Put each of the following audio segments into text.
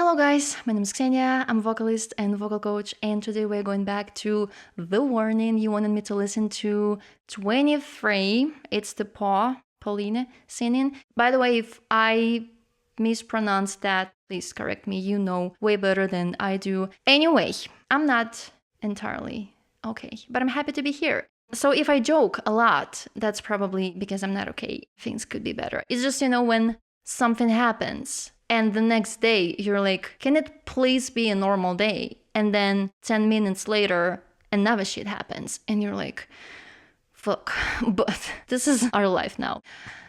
Hello guys, my name is Xeniya, I'm a vocalist and vocal coach, and today we're going back to the warning you wanted me to listen to 23. It's the Paulina singing. By the way, if I mispronounce that, please correct me, you know way better than I do. Anyway, I'm not entirely okay, but I'm happy to be here. So if I joke a lot, that's probably because I'm not okay. Things could be better. It's just, when something happens and the next day you're like, can it please be a normal day? And then 10 minutes later, another shit happens and you're like, fuck, but this is our life now.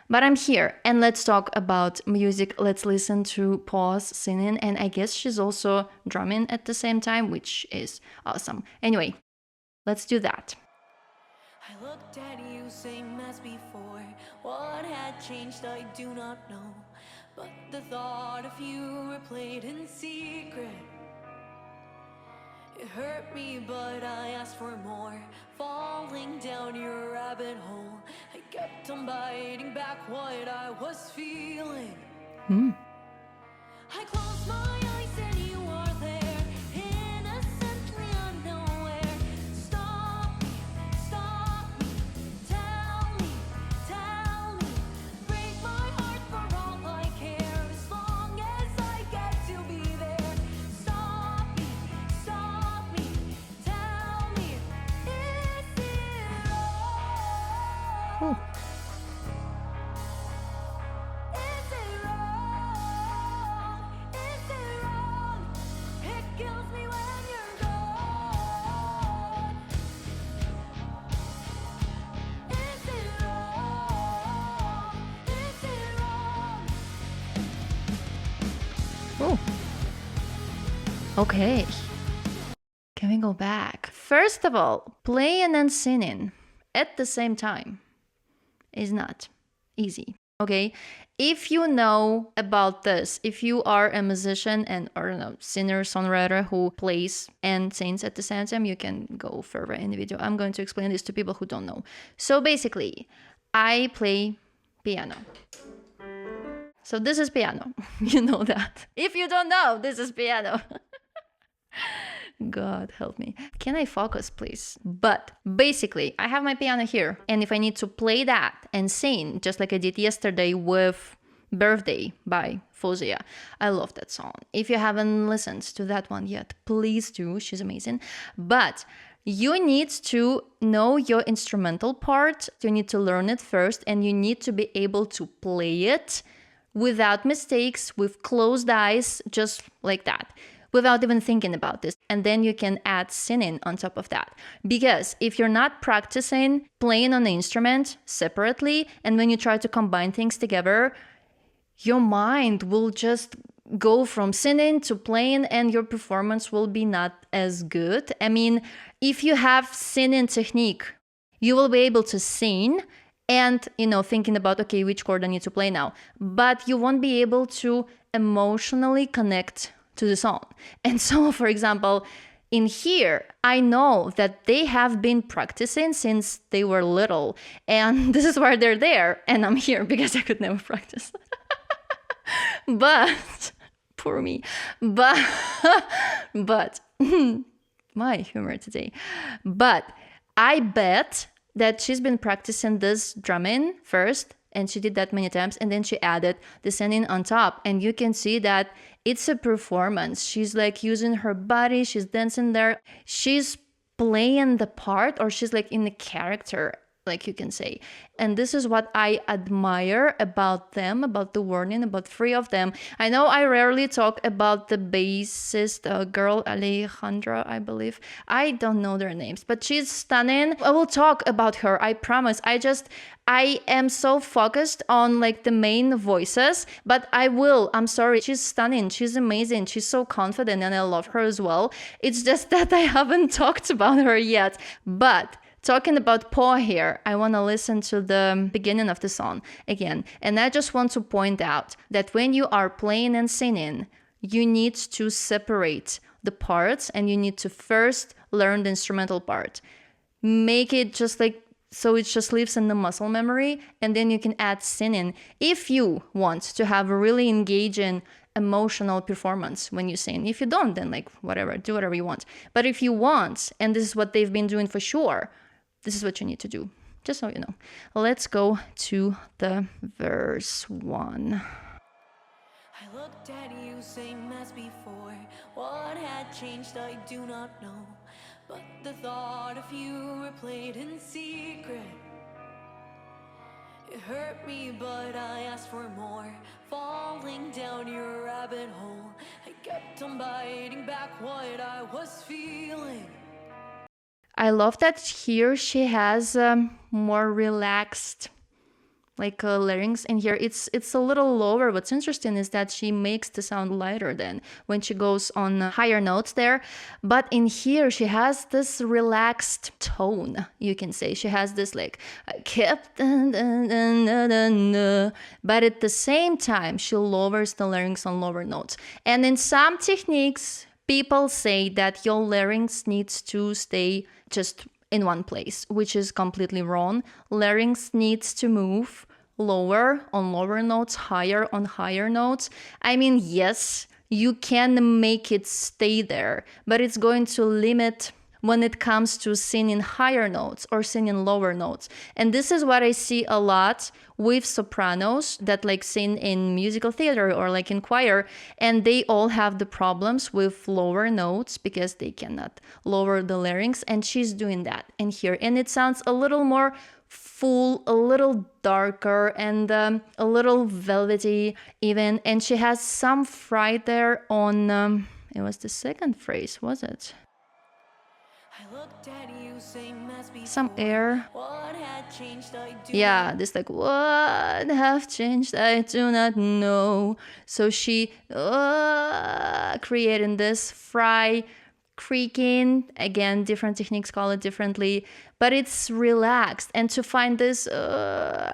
But I'm here and let's talk about music. Let's listen to Pause singing, and I guess she's also drumming at the same time, which is awesome. Anyway, let's do that. I looked at you, same as before. What had changed, I do not know. But the thought of you replayed in secret. It hurt me, but I asked for more. Falling down your rabbit hole, I kept on biting back what I was feeling. I closed my eyes and you were there, innocently unaware. Stop me, tell me, break my heart for all I care, as long as I get to be there. Stop me, tell me, is it wrong? Is it wrong? Is it wrong? It kills me when you're gone. Is it wrong? Is it wrong? Oh. Okay. Can we go back? First of all, playing and singing at the same time is not easy. Okay, if you know about this, if you are a musician and or singer songwriter who plays and sings at the same time, you can go further in the video. I'm going to explain this to people who don't know. So basically, I play piano. So this is piano. You know that. If you don't know, this is piano. God help me. Can I focus, please? But basically, I have my piano here, and if I need to play that and sing, just like I did yesterday with Birthday by Xeniya. I love that song. If you haven't listened to that one yet, please do. She's amazing. But you need to know your instrumental part. You need to learn it first, and you need to be able to play it without mistakes, with closed eyes, just like that, without even thinking about this. And then you can add singing on top of that. Because if you're not practicing playing on the instrument separately, and when you try to combine things together, your mind will just go from singing to playing and your performance will be not as good. I mean, if you have singing technique, you will be able to sing and, thinking about, okay, which chord I need to play now. But you won't be able to emotionally connect to the song. And so, for example, in here, I know that they have been practicing since they were little, and this is why they're there, and I'm here because I could never practice. But poor me. But my humor today. But I bet that she's been practicing this drumming first, and she did that many times, and then she added the singing on top, and you can see that it's a performance. She's like using her body, she's dancing there, she's playing the part, or she's like in the character, like you can say. And this is what I admire about them, about the warning, about three of them. I know I rarely talk about the bassist girl, Alejandra, I believe. I don't know their names, but she's stunning. I will talk about her, I promise. I am so focused on like the main voices, but I'm sorry, she's stunning, she's amazing, she's so confident, and I love her as well. It's just that I haven't talked about her yet. But talking about Paw here, I want to listen to the beginning of the song again. And I just want to point out that when you are playing and singing, you need to separate the parts and you need to first learn the instrumental part. Make it just like so it just lives in the muscle memory, and then you can add singing. If you want to have a really engaging emotional performance when you sing. If you don't, then like whatever, do whatever you want. But if you want, and this is what they've been doing for sure, this is what you need to do. Just so you know. Let's go to the verse 1. I looked at you, same as before. What had changed, I do not know. But the thought of you replayed in secret. It hurt me, but I asked for more. Falling down your rabbit hole, I kept on biting back what I was feeling. I love that here she has more relaxed like larynx, and here it's a little lower. What's interesting is that she makes the sound lighter than when she goes on higher notes there, but in here she has this relaxed tone, you can say. She has this like kept, but at the same time she lowers the larynx on lower notes. And in some techniques people say that your larynx needs to stay just in one place, which is completely wrong. Larynx needs to move lower on lower notes, higher on higher notes. I mean, yes, you can make it stay there, but it's going to limit when it comes to singing higher notes or singing lower notes. And this is what I see a lot with sopranos that like sing in musical theater or like in choir, and they all have the problems with lower notes because they cannot lower the larynx, and she's doing that in here. And it sounds a little more full, a little darker, and a little velvety even. And she has some fright there on, it was the second phrase, was it? I looked at you, same as before. Some air. What had changed, I do Yeah, this like, what have changed, I do not know. So she creating this fry creaking. Again, different techniques call it differently, but it's relaxed. And to find this,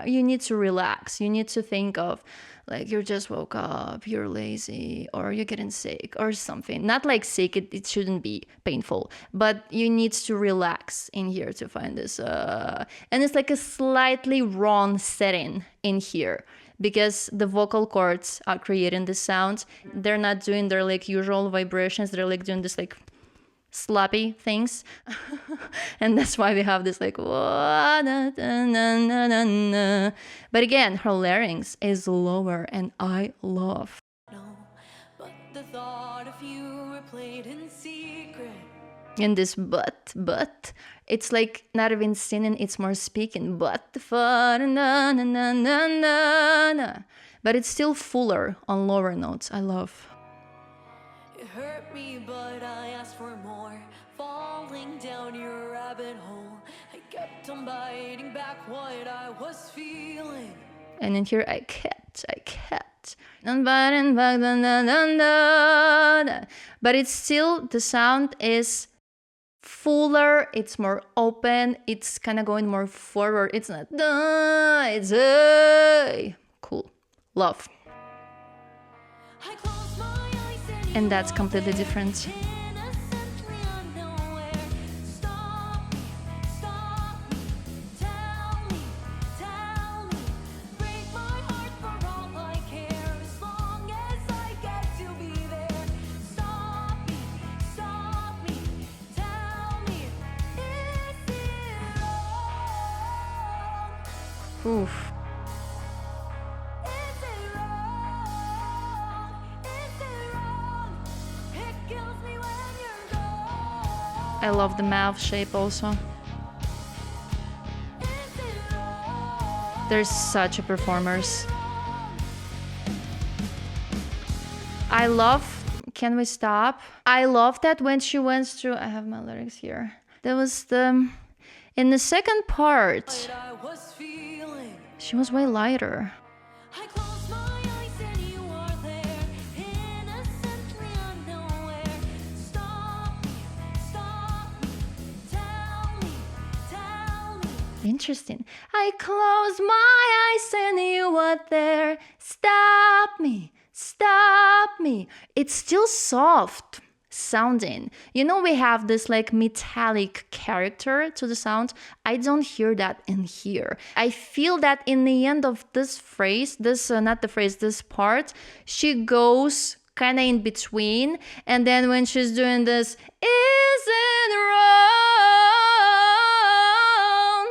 you need to relax. You need to think of like you just woke up, you're lazy, or you're getting sick or something. Not like sick, it shouldn't be painful, but you need to relax in here to find this. And it's like a slightly wrong setting in here because the vocal cords are creating the sound. They're not doing their like usual vibrations. They're like doing this like sloppy things. And that's why we have this like but again, her larynx is lower, and I love. know. But the thought of you replayed in secret. And this but it's like not even singing, it's more speaking. But it's still fuller on lower notes. I love. It hurt me, but I asked for more. Falling down your rabbit hole, I kept on biting back what I was feeling. And in here I kept. But it's still, the sound is fuller, it's more open, it's kind of going more forward. It's not it's cool. Love. I close my eyes And that's completely different. innocently unaware. Stop me, tell me, break my heart for all I care. As long as I get to be there. Stop me, tell me, is it wrong? Oof. Is it wrong? Is it wrong? It kills me when you're gone. I love the mouth shape also. Is it wrong? They're such a performers. I love, can we stop? I love that when she went through, I have my lyrics here. There was in the second part, What I was feeling. she was way lighter. I close my eyes and you are there, innocently unaware. Stop me, tell me. Interesting. I close my eyes and you were there. Stop me. It's still soft sounding. You know, we have this like metallic character to the sound. I don't hear that in here. I feel that in the end of this phrase, not the phrase, this part, she goes kind of in between. And then when she's doing this, isn't wrong,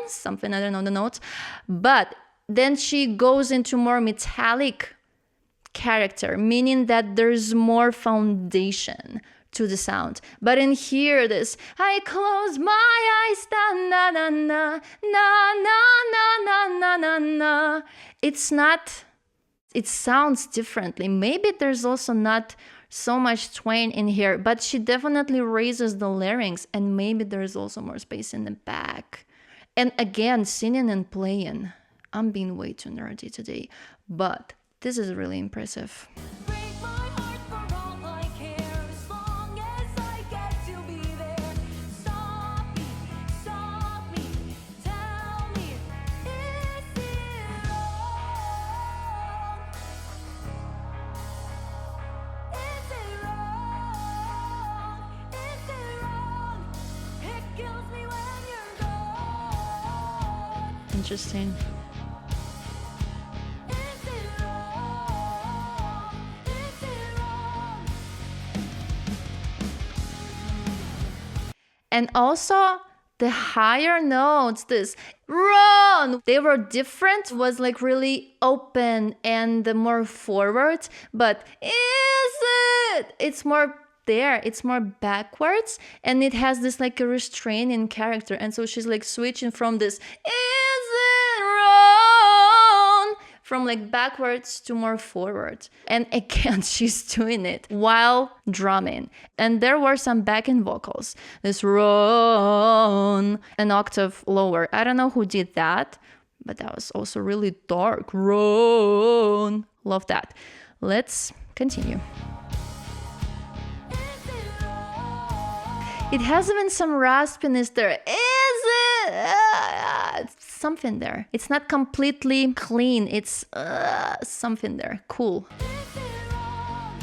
something, I don't know the notes, but then she goes into more metallic character, meaning that there's more foundation to the sound. But in here, this I close my eyes, na na na na na na na na na. It's not. It sounds differently. Maybe there's also not so much twang in here, but she definitely raises the larynx, and maybe there's also more space in the back. And again, singing and playing. I'm being way too nerdy today, but this is really impressive. Break my heart for all I care, as long as I get to be there. Stop me, tell me, is it wrong? Is it wrong? Is it wrong? It kills me when you're gone. Interesting. Is it wrong? Is it wrong? And also the higher notes, this run, they were different, was like really open and more forward, but it's more there, it's more backwards, and it has this like a restraining character, and so she's like switching from this is it wrong, from like backwards to more forward. And again, she's doing it while drumming. And there were some backing vocals. This run, an octave lower. I don't know who did that, but that was also really dark. Run. Love that. Let's continue. Is it wrong? It has even some raspiness there. Is it? Something there. It's not completely clean. It's something there. Cool. Is it wrong?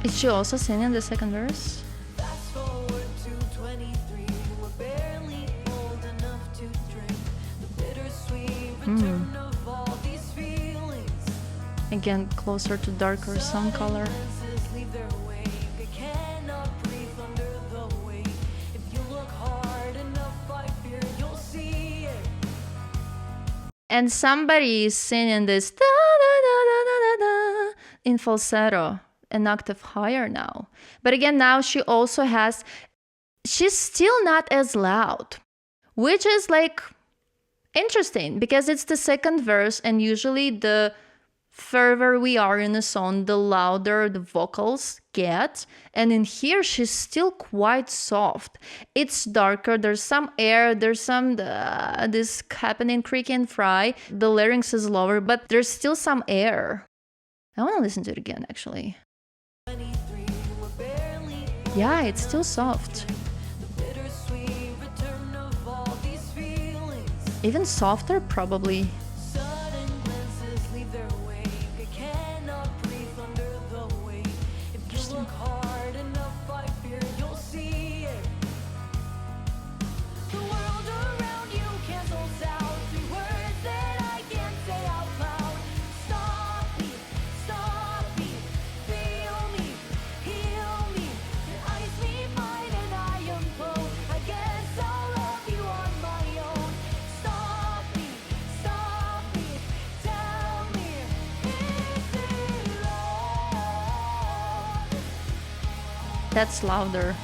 Is she also singing the second verse? Fast forward to 23, we're barely old enough to drink the bittersweet return of all these feelings. Again, closer to darker sun color. Lenses leave their wake. I cannot breathe under the weight. If you look hard enough, I fear you'll see it. And somebody is singing this da, da, da, da, da, da, da, in falsetto, an octave higher now. But again, now she's still not as loud, which is like interesting because it's the second verse, and usually the further we are in a song, the louder the vocals get. And in here, she's still quite soft. It's darker. There's some air. There's some this happening creak and fry. The larynx is lower, but there's still some air. I want to listen to it again, actually. 23, we're barely old Yeah, it's still soft. the bittersweet return of all these feelings. Even softer, probably. Sudden glances leave their wake. I cannot breathe under the weight. If you look hard enough, I fear you'll see it. The world around you cancels out the words that I can't say out loud. Stop me, feel me, heal me, and ice me fine and I implode. I guess I'll love you on my own. Stop me, tell me, is it wrong? That's louder.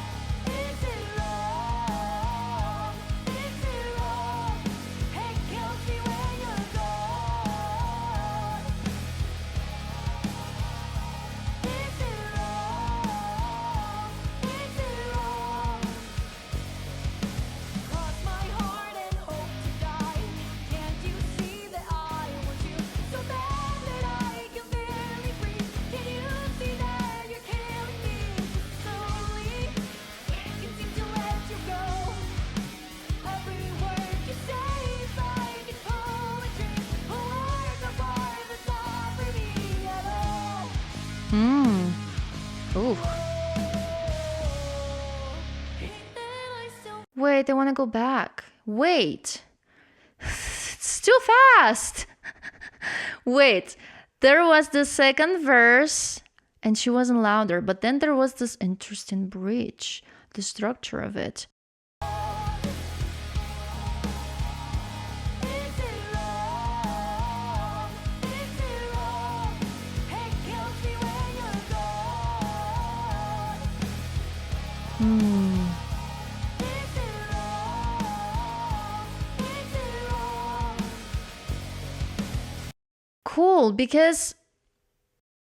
Is it wrong? Is it wrong? It kills me when you're gone. Is it wrong? Is it wrong? Cross my heart and hope to die. Can't you see that I want you so bad that I can barely breathe? Can you see that you're killing me? Ooh. Wait, I want to go back. Wait. It's too fast. Wait. There was the second verse and she wasn't louder, but then there was this interesting bridge, the structure of it. Cool, because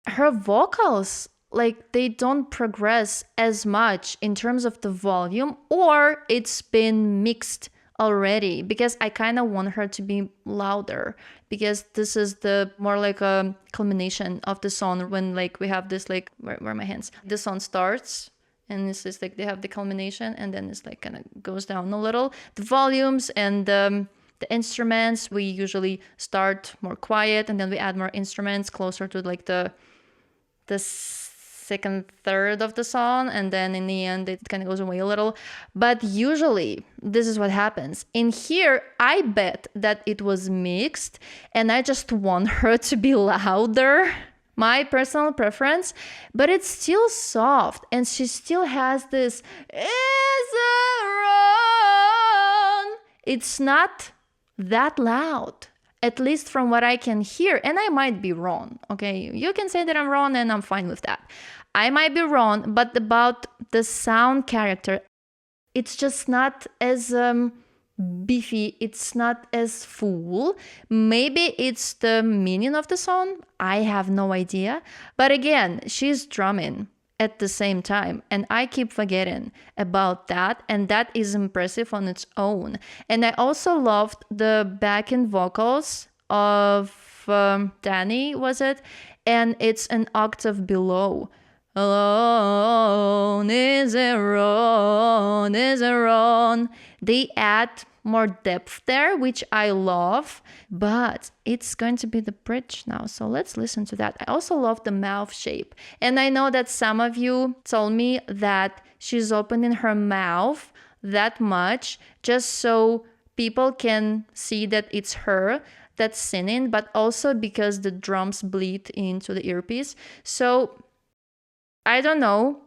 her vocals, like, they don't progress as much in terms of the volume, or it's been mixed already, because I kind of want her to be louder, because this is the more like a culmination of the song, when like we have this, like, where are my hands, the song starts and it's just like they have the culmination and then it's like kind of goes down a little, the volumes and the instruments. We usually start more quiet and then we add more instruments closer to like the second third of the song, and then in the end it kind of goes away a little. But usually this is what happens. In here, I bet that it was mixed and I just want her to be louder, my personal preference, but it's still soft and she still has this is it wrong? It's not that loud, at least from what I can hear, and I might be wrong. Okay, you can say that I'm wrong and I'm fine with that. I might be wrong, but about the sound character, it's just not as beefy, it's not as full. Maybe it's the meaning of the song, I have no idea. But again, she's drumming at the same time, and I keep forgetting about that, and that is impressive on its own. And I also loved the backing vocals of Danny, was it? And it's an octave below. Alone is it wrong, is it wrong? They add more depth there, which I love, but it's going to be the bridge now, so let's listen to that. I also love the mouth shape, and I know that some of you told me that she's opening her mouth that much just so people can see that it's her that's singing, but also because the drums bleed into the earpiece. So I don't know,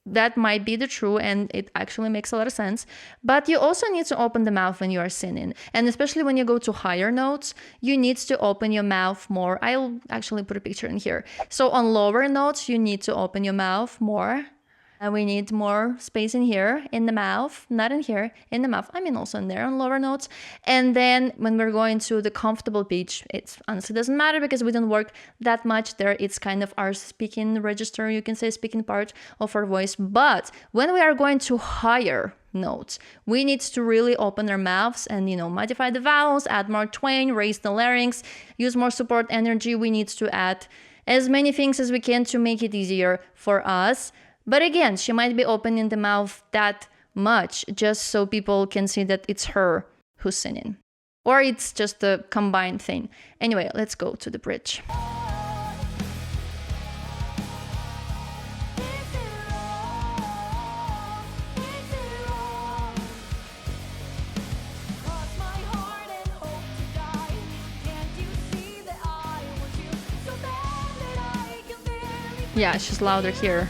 that might be the true, and it actually makes a lot of sense. But you also need to open the mouth when you are singing, and especially when you go to higher notes, you need to open your mouth more. I'll actually put a picture in here. So on lower notes, you need to open your mouth more. And we need more space in here, in the mouth, not in here, in the mouth. I mean, also in there on lower notes. And then when we're going to the comfortable pitch, it honestly doesn't matter because we don't work that much there. It's kind of our speaking register, you can say, speaking part of our voice. But when we are going to higher notes, we need to really open our mouths and, you know, modify the vowels, add more twang, raise the larynx, use more support energy. We need to add as many things as we can to make it easier for us. But again, she might be opening the mouth that much just so people can see that it's her who's singing. Or it's just a combined thing. Anyway, let's go to the bridge. Yeah, she's louder here.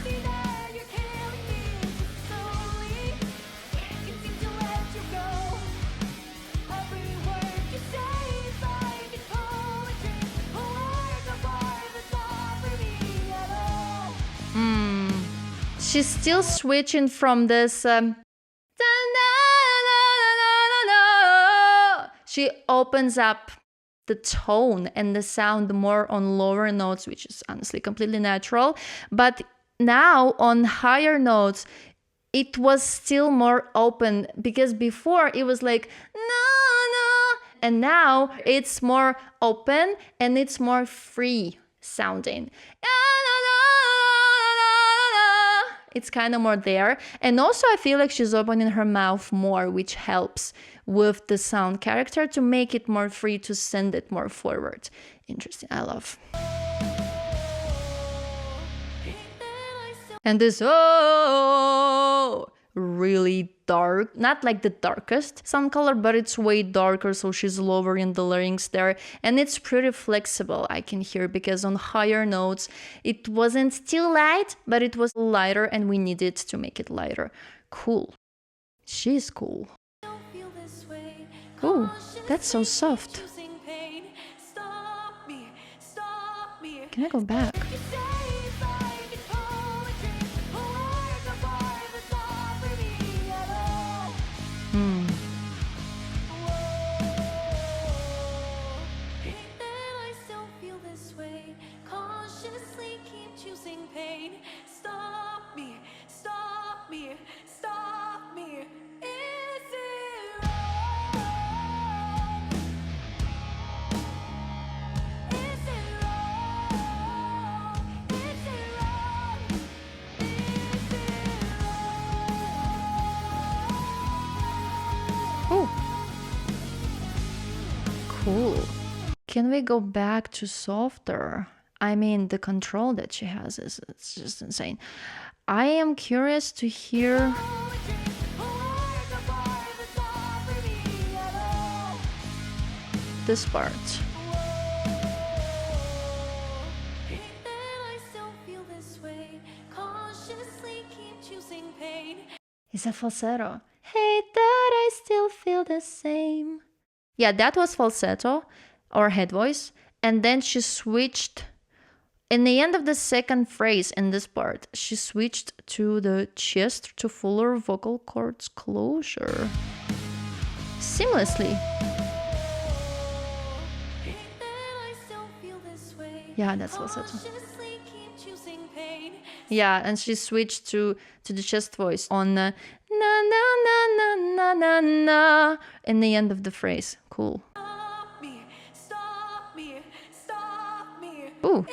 She's still switching from this she opens up the tone and the sound more on lower notes, which is honestly completely natural. But now on higher notes, it was still more open, because before it was like no, and now it's more open and it's more free sounding. It's kind of more there. And also I feel like she's opening her mouth more, which helps with the sound character to make it more free, to send it more forward. Interesting. I love. And this oh, really dark, not like the darkest sound color, but it's way darker, so she's lowering the larynx there, and it's pretty flexible, I can hear, because on higher notes it wasn't still light, but it was lighter, and we needed to make it lighter. Cool. She's cool. Oh, that's so soft. Can I go back? Cool. Can we go back to softer? I mean, the control that she has is it's just insane. I am curious to hear this part. Is a falsetto. Hate that I still feel the same. Yeah, that was falsetto or head voice. And then she switched. In the end of the second phrase in this part, she switched to the chest to fuller vocal cords closure. Seamlessly. Yeah, that's falsetto. Yeah, and she switched to the chest voice on na na na na na na na in the end of the phrase. Cool. Ooh.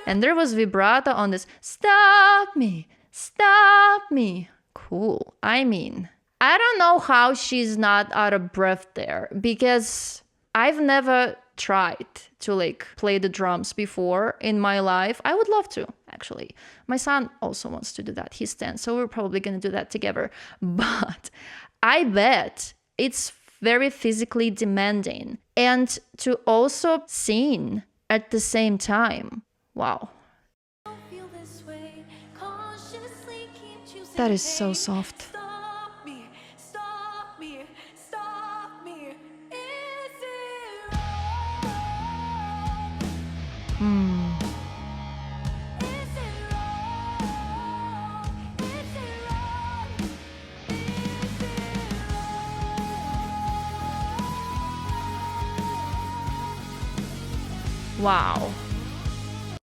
And there was vibrato on this. Stop me, stop me. Cool. I mean, I don't know how she's not out of breath there, because I've never tried to like play the drums before in my life. I would love to, actually. My son also wants to do that. He's 10, so we're probably going to do that together. But I bet it's very physically demanding, and to also sing at the same time. Wow. That is so soft. Wow.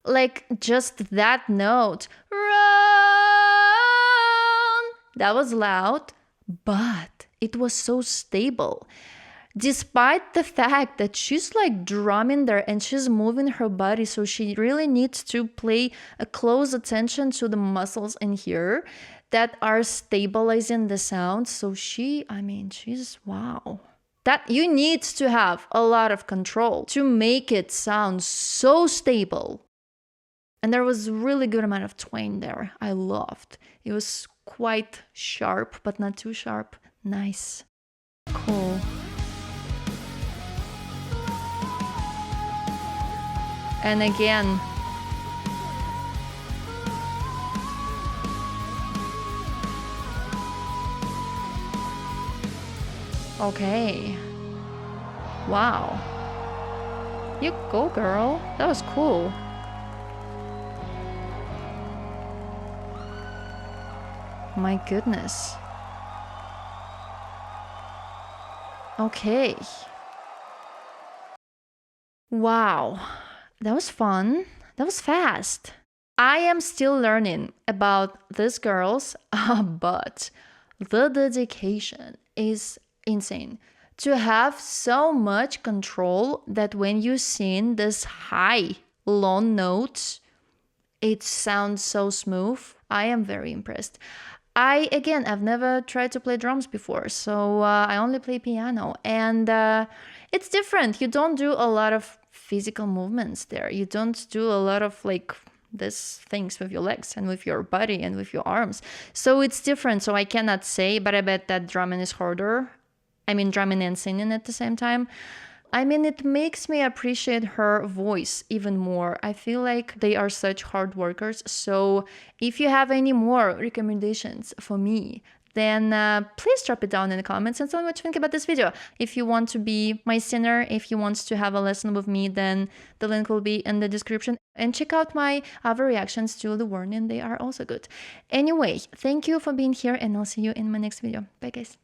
Like just that note. Run! That was loud, but it was so stable. Despite the fact that she's like drumming there and she's moving her body, so she really needs to pay a close attention to the muscles in here that are stabilizing the sound. So she's wow. That you need to have a lot of control to make it sound so stable. And there was a really good amount of twang there. I loved. It was quite sharp, but not too sharp. Nice. Cool. And again, okay. Wow. You go, girl. That was cool. My goodness. Okay. Wow. That was fun. That was fast. I am still learning about these girls, but the dedication is insane. To have so much control that when you sing this high, long notes, it sounds so smooth. I am very impressed. I've never tried to play drums before, so I only play piano, and it's different. You don't do a lot of physical movements there. You don't do a lot of like these things with your legs and with your body and with your arms. So it's different. So I cannot say, but I bet that drumming is harder. I mean, drumming and singing at the same time. I mean, it makes me appreciate her voice even more. I feel like they are such hard workers. So if you have any more recommendations for me, then please drop it down in the comments and tell me what you think about this video. If you want to be my singer, if you want to have a lesson with me, then the link will be in the description. And check out my other reactions to the warning. They are also good. Anyway, thank you for being here, and I'll see you in my next video. Bye, guys.